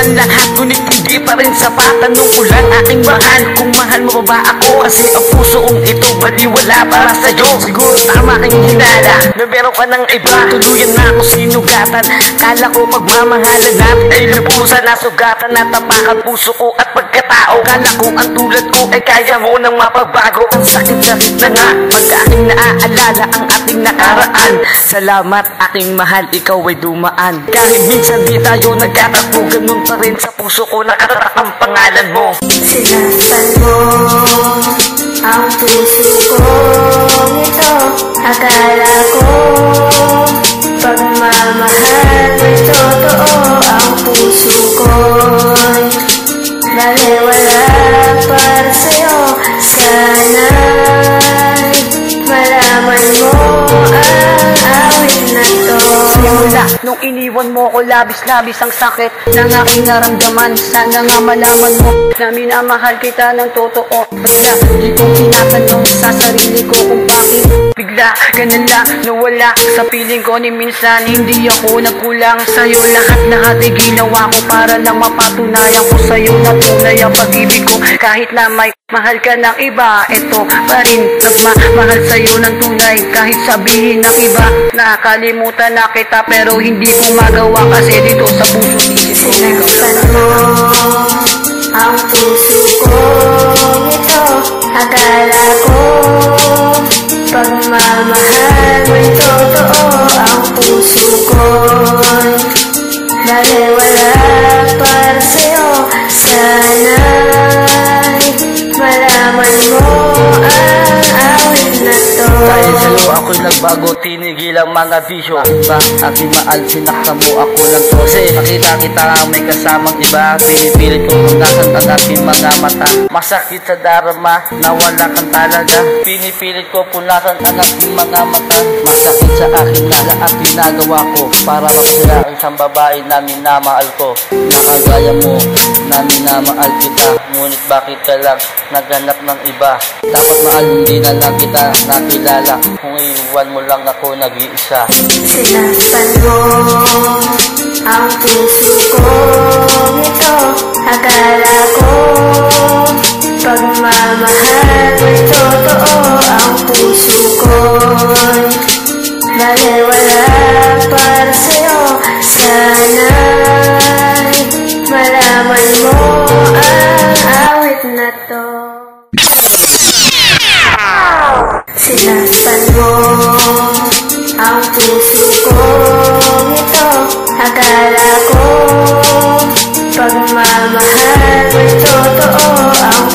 ang lahat, ngunit hindi pa rin sapat. Tanong ko lang aking mahal, kung mahal mo ba ako? Kasi ang puso kong ito baliwala para sa'yo. Siguro tama kang hinala na meron ka ng iba, tuluyan na ako sinugatan. Kala ko pagmamahalan natin ay lubusan, nasugatan at tapakan puso ko at pagkatao. Kala ko ang tulad ko ay kaya mo nang mapagbago. Ang sakit-sakit na nga pag aking naaalala ang ating nakaraan. Salamat aking mahal, ikaw ay dumaan. Kahit minsan di tayo nagkatagpo, ganun pa rin sa puso ko nakatatak ang pangalan mo. Sinaktan mo ang puso ko ito. Akala ko pagmamahal mo'y totoo. Ang puso ko'y baliwala para sa'yo. Sana'y malaman mo ang awit na to. Simula nung iniwan mo ko, labis-labis ang sakit ng aking naramdaman. Sana nga malaman mo na minamahal kita ng totoo. Basta di ko tinatanong sa sarili ko kung bakit bigla ka na lang nawala sa piling ko. Ni minsan hindi ako nagkulang sa'yo. Lahat ay ginawa ko para lang mapatunayan ko sa'yo na tunay ang pag-ibig ko. Kahit na may mahal ka ng iba, ito pa rin nagmamahal sa'yo ng tunay. Kahit sabihin ng iba nakakalimutan na kita, pero hindi ko magawa kasi dito sa puso isip ko. Sinaktan mo ang puso ko ito. Akala ko pagmamahal mo'y totoo. Ang puso ko'y baliwala para sa'yo. Sana'y malaman mo ang awit na to. Dahil sa'yo ako'y nagbago, tinigil ang mga bisyo. Ba, aking mahal, sinaktan mo ako ng tose. Nakita kita may kasamang iba, pinipilit ko kung nasan ang aking mga mata. Masakit sa darama, nawala kang talaga. Pinipilit ko kung nasan ang aking mga mata. Masakit sa akin na lahat ginagawa ko para magsira ang isang babae na minamahal ko. Nakagaya mo na minamahal kita, ngunit bakit ka lang naghanap ng iba? Dapat mahal, hindi na lang kita nakilala. Kung iwan mo lang ako nag-iisa. Sinaktan mo ang puso ko ito. Akala ko pagmamahal mo'y totoo. Ang puso ko'y baliwala para sa'yo. Sana'y malaman mo ang awit na to. Sinaktan mo ang puso ko ito. Akala ko pagmamahal mo'y totoo. Ang